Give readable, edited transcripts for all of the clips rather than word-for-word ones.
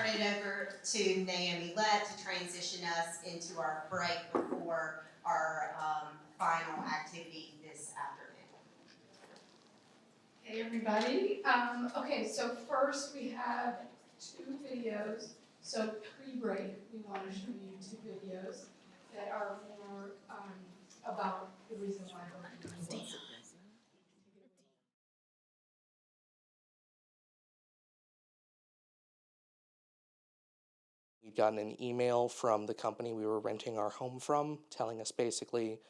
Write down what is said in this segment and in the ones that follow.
turn it over to Naomi Lett to transition us into our break before our final activity this afternoon. Hey everybody. Okay, so first we have two videos. So pre-break, we want to show you two videos that are more about the reason why we're doing this. We'd gotten an email from the company we were renting our home from telling us basically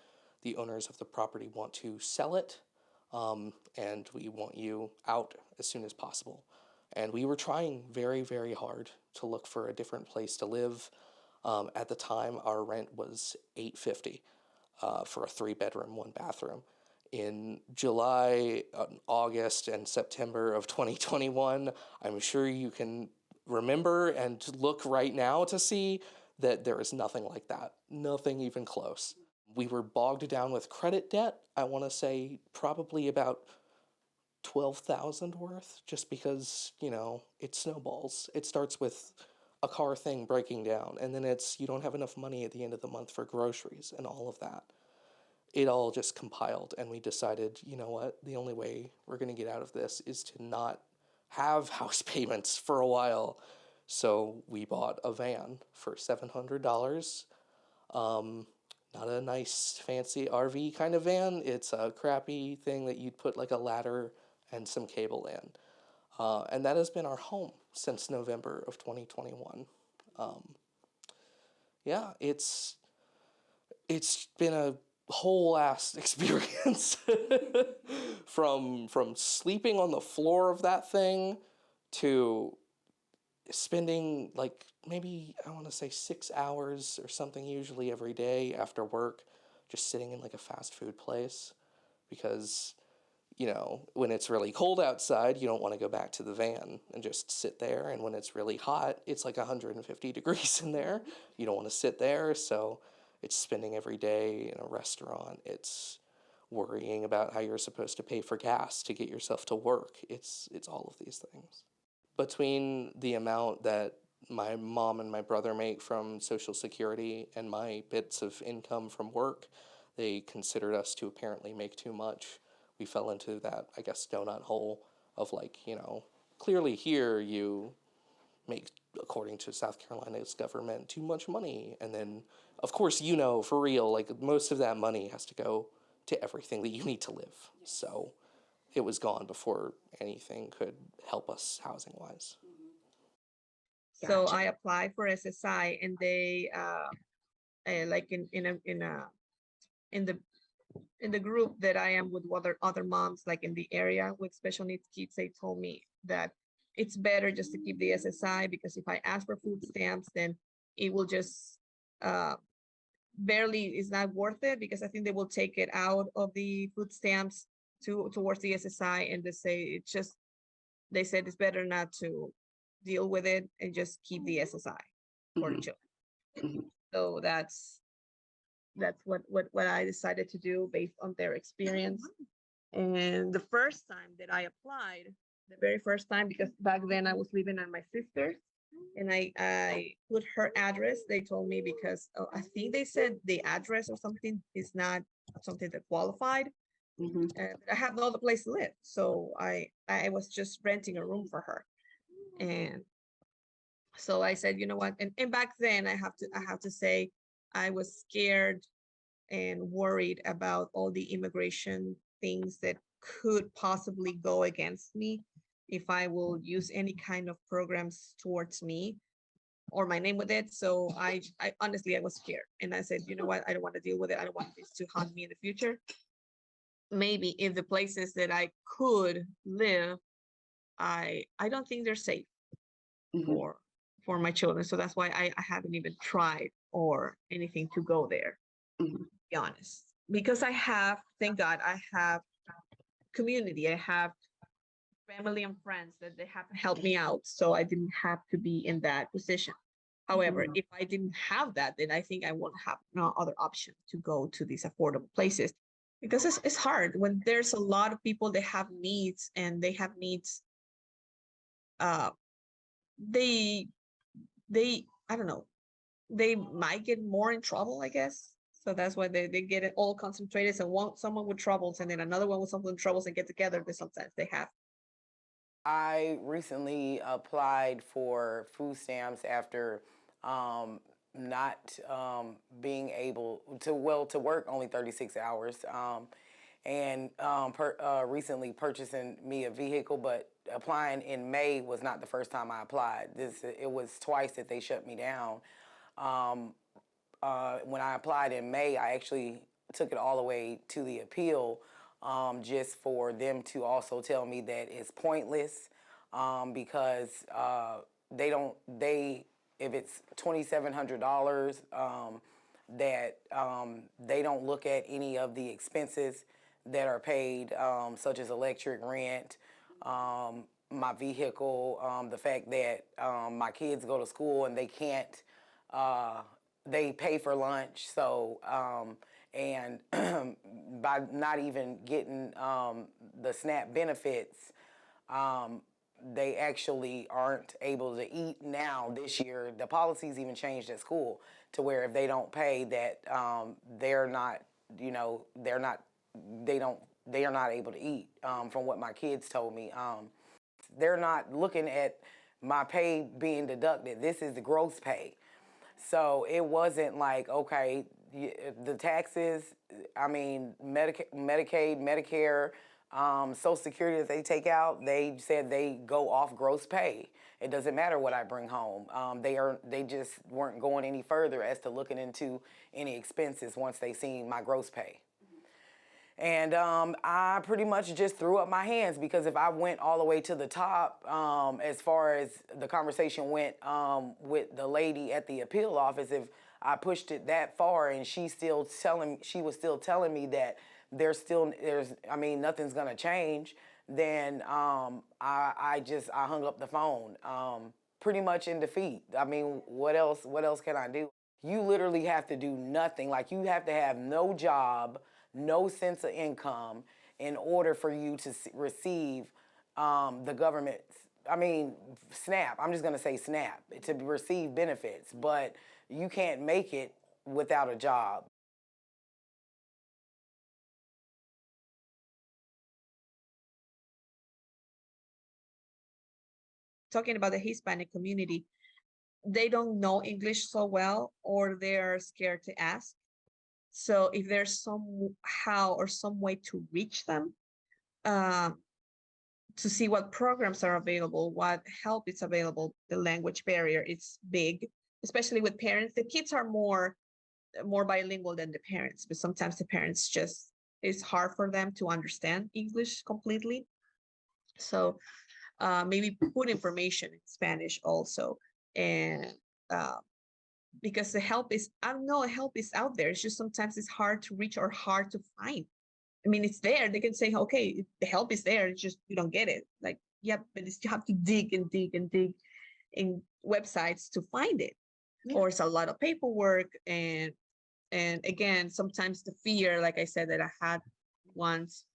the owners of the property want to sell it, and we want you out as soon as possible. And we were trying very, very hard to look for a different place to live. At the time, our rent was $850 for a 3-bedroom, 1-bathroom. In July, August, and September of 2021, I'm sure you can remember and look right now to see that there is nothing like that, nothing even close. We were bogged down with credit debt. I want to say probably about 12,000 worth, just because, it snowballs. It starts with a car thing breaking down, and then it's you don't have enough money at the end of the month for groceries and all of that. It all just compiled, and we decided, you know what, the only way we're going to get out of this is to not have house payments for a while. So we bought a van for $700. Not a nice fancy RV kind of van. It's a crappy thing that you'd put like a ladder and some cable in. And that has been our home since November of 2021. Yeah, it's been a whole ass experience from sleeping on the floor of that thing to spending like maybe I want to say 6 hours or something usually every day after work just sitting in like a fast food place because when it's really cold outside you don't want to go back to the van and just sit there, and when it's really hot it's like 150 degrees in there. You don't want to sit there, so it's spending every day in a restaurant. It's worrying about how you're supposed to pay for gas to get yourself to work. It's all of these things. Between the amount that my mom and my brother make from Social Security and my bits of income from work, they considered us to apparently make too much. We fell into that, I guess, donut hole of like, clearly here you make, according to South Carolina's government, too much money. And then, of course, for real, like most of that money has to go to everything that you need to live. So it was gone before anything could help us housing wise. So I applied for SSI, and they like in the group that I am with other moms, like in the area with special needs kids, they told me that it's better just to keep the SSI, because if I ask for food stamps, then it will just barely is not worth it, because I think they will take it out of the food stamps towards the SSI, and they said it's better not to deal with it and just keep the SSI for the children. Mhm. So that's what I decided to do based on their experience. And the first time that I applied, the very first time, because back then I was living at my sister's, and I put her address. They told me because I think they said the address or something is not something that qualified. Mhm. I have no other place to live, so I was just renting a room for her. And so I said, you know what? And back then I have to say I was scared and worried about all the immigration things that could possibly go against me if I will use any kind of programs towards me or my name with it. So I honestly, I was scared, and I said, you know what? I don't want to deal with it. I don't want this to haunt me in the future. Maybe if the places that I could live, I don't think they're safe Mhm. for my children. So that's why I haven't even tried or anything to go there, Mhm. to be honest. Because I have, thank God, I have community. I have family and friends that they have helped me out. So I didn't have to be in that position. However, if I didn't have that, then I think I won't have no other option to go to these affordable places, because it's hard when there's a lot of people that have needs, and they have needs. Uh, they I don't know, they might get more in trouble, I guess. So that's why they get it all concentrated. So someone with troubles and then another one with someone with troubles and get together. They sometimes they have. I recently applied for food stamps after not being able to work only 36 hours, and recently purchasing me a vehicle. But applying in May was not the first time I applied. It was twice that they shut me down. Um, when I applied in May, I actually took it all the way to the appeal, just for them to also tell me that it's pointless, because if it's $2,700, that they don't look at any of the expenses that are paid, such as electric, rent, my vehicle, the fact that my kids go to school and they can't. They pay for lunch, so and by not even getting the SNAP benefits, they actually aren't able to eat now. This year, the policies even changed at school to where if they don't pay, that they're not, you know, they are not able to eat. From what my kids told me, they're not looking at my pay being deducted. This is the gross pay. So it wasn't like, okay, the taxes, I mean, Medicaid, Medicare, Social Security that they take out, they said they go off gross pay. It doesn't matter what I bring home. They just weren't going any further as to looking into any expenses once they seen my gross pay. And I pretty much just threw up my hands, because if I went all the way to the top, as far as the conversation went with the lady at the appeal office, if I pushed it that far and she was still telling me that nothing's gonna change, then I hung up the phone, pretty much in defeat. I mean, what else can I do? You literally have to do nothing. Like, you have to have no job, no sense of income in order for you to receive the government's, SNAP. I'm just going to say SNAP, to receive benefits, but you can't make it without a job. Talking about the Hispanic community, they don't know English so well, or they're scared to ask. So if there's somehow or some way to reach them, to see what programs are available, what help is available, the language barrier is big, especially with parents. The kids are more bilingual than the parents, but sometimes the parents just, it's hard for them to understand English completely. So maybe put information in Spanish also, and because the help is, I don't know, help is out there. It's just sometimes it's hard to reach or hard to find. I mean, it's there. They can say, okay, the help is there. It's just you don't get it. Like, yeah, but you have to dig and dig and dig in websites to find it, or it's a lot of paperwork. And again, sometimes the fear, like I said, that I had once,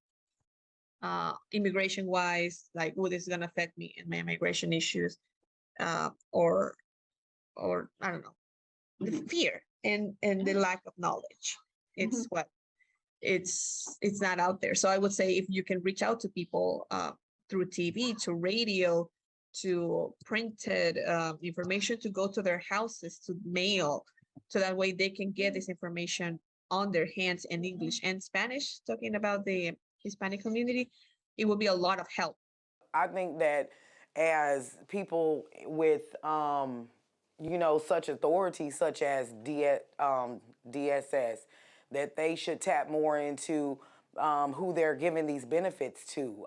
immigration wise, like, oh, this is gonna affect me in my immigration issues, or I don't know, the fear and the lack of knowledge. It's what it's not out there. So I would say if you can reach out to people through TV, to radio, to printed information, to go to their houses, to mail, so that way they can get this information on their hands in English and Spanish. Talking about the Hispanic community, it will be a lot of help. I think that as people with, such authority, such as DSS, that they should tap more into who they're giving these benefits to.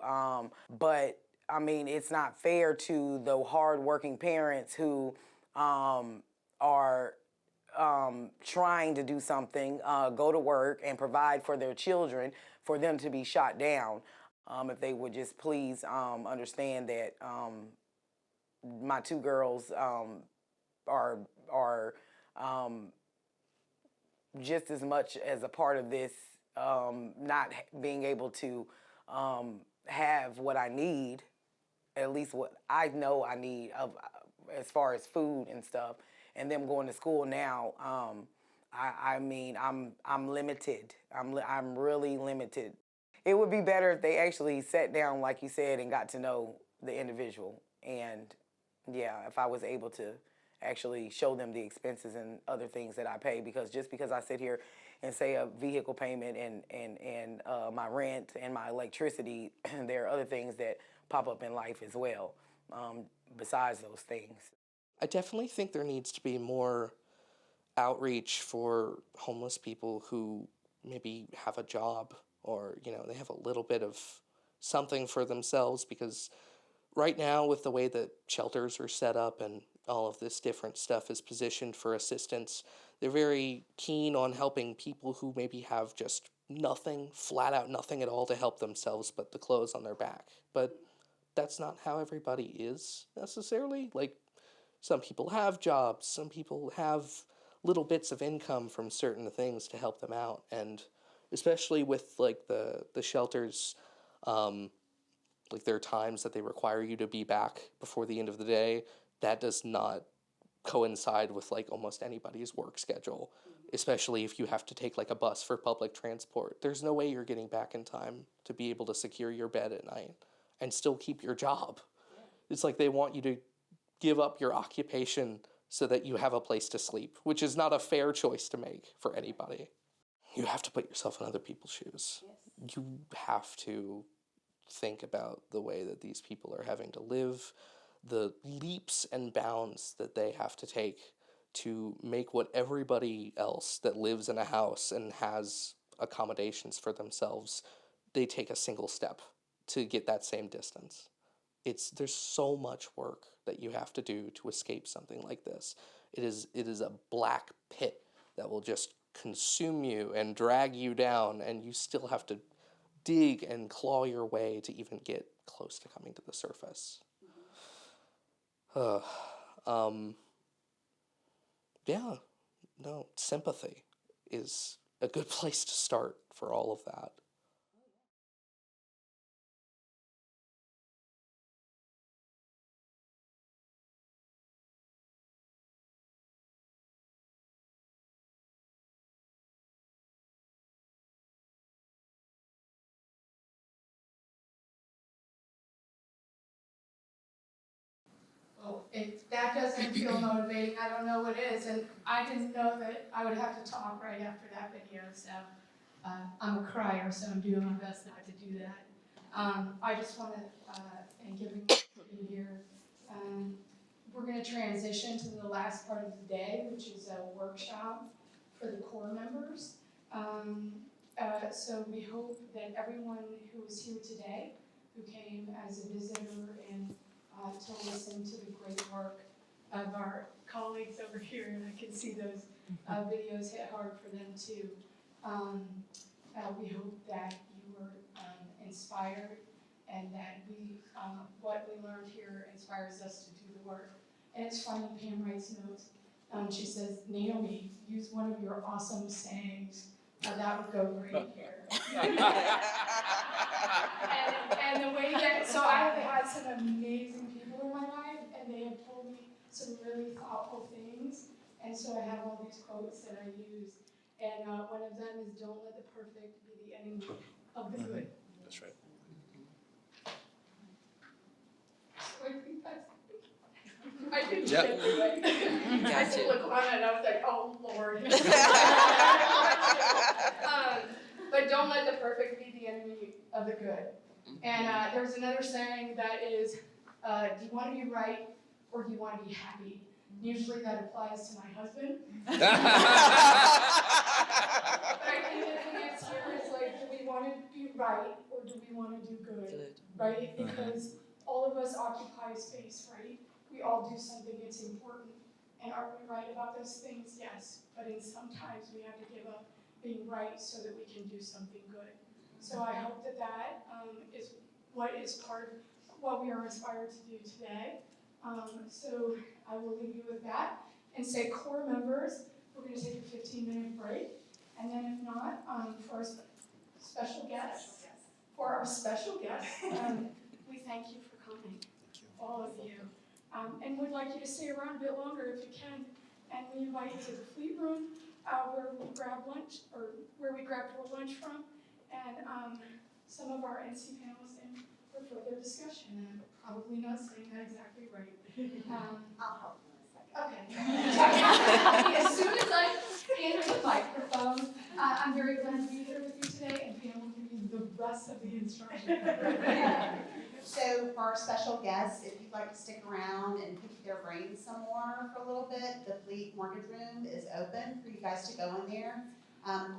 But I mean, it's not fair to the hardworking parents who are trying to do something, go to work and provide for their children, for them to be shot down. If they would just please understand that my two girls are just as much as a part of this, not being able to have what I need, at least what I know I need as far as food and stuff, and them going to school now. I mean, I'm limited. I'm really limited. It would be better if they actually sat down, like you said, and got to know the individual. And yeah, if I was able to actually show them the expenses and other things that I pay, because just because I sit here and say a vehicle payment and my rent and my electricity, there are other things that pop up in life as well, besides those things. I definitely think there needs to be more outreach for homeless people who maybe have a job, or they have a little bit of something for themselves, because right now, with the way that shelters are set up and all of this different stuff is positioned for assistance, they're very keen on helping people who maybe have just nothing, flat out nothing at all to help themselves but the clothes on their back. But that's not how everybody is necessarily. Like, some people have jobs, some people have little bits of income from certain things to help them out. And especially with like the shelters, like there are times that they require you to be back before the end of the day. That does not coincide with like almost anybody's work schedule, especially if you have to take like a bus for public transport. There's no way you're getting back in time to be able to secure your bed at night and still keep your job. It's like they want you to give up your occupation so that you have a place to sleep, which is not a fair choice to make for anybody. You have to put yourself in other people's shoes. You have to think about the way that these people are having to live, the leaps and bounds that they have to take to make what everybody else that lives in a house and has accommodations for themselves, they take a single step to get that same distance. There's so much work that you have to do to escape something like this. It is a black pit that will just consume you and drag you down, and you still have to dig and claw your way to even get close to coming to the surface. Yeah, no, sympathy is a good place to start for all of that. Well, if that doesn't feel motivating, I don't know what is, and I didn't know that I would have to talk right after that video, so I'm a crier, so I'm doing my best not to do that. I just want to thank everyone for being here. We're going to transition to the last part of the day, which is a workshop for the core members. So we hope that everyone who is here today, who came as a visitor and to listen to the great work of our colleagues over here, and I can see those videos hit hard for them too. We hope that you were inspired, and that what we learned here inspires us to do the work. And it's funny, Pam writes notes. She says, Naomi, use one of your awesome sayings. That would go great here. and the way that, so I have had some amazing people in my life, and they have told me some really thoughtful things. And so I have all these quotes that I use. And one of them is, don't let the perfect be the enemy of the good. That's right. So I think that's, I didn't Yep. say it right. I did look on it and I was like, oh Lord. But don't let the perfect be the enemy of the good. And there's another saying that is, do you want to be right or do you want to be happy? Usually that applies to my husband. But I think the thing is here is like, do we want to be right or do we want to do good? Right? Because all of us occupy space, right? We all do something that's important. And are we right about those things? Yes. But sometimes we have to give up being right so that we can do something good. So I hope that that is what is part of what we are inspired to do today. So I will leave you with that and say, core members, we're going to take a 15-minute break. And then if not, for our special guests, we thank you for coming, all of you. and would like you to stay around a bit longer if you can. And we invite you to the Fleet Room, where we grab lunch, or where we grabbed our lunch from, and some of our NC panelists in for further discussion. And I'm probably not saying that exactly right. I'll help you in a second. Okay. As soon as I hand her the microphone, I'm very glad to be here with you today, and Pam will give you the rest of the instructions. So for our special guests, if you'd like to stick around and pick their brains some more for a little bit, the Fleet Mortgage Room is open for you guys to go in there.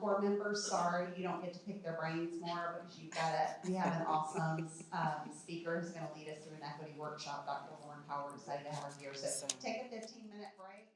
Core members, sorry, you don't get to pick their brains more because we have an awesome speaker who's gonna lead us through an equity workshop. Dr. Lauren Howard decided to have her here, so take a 15-minute break.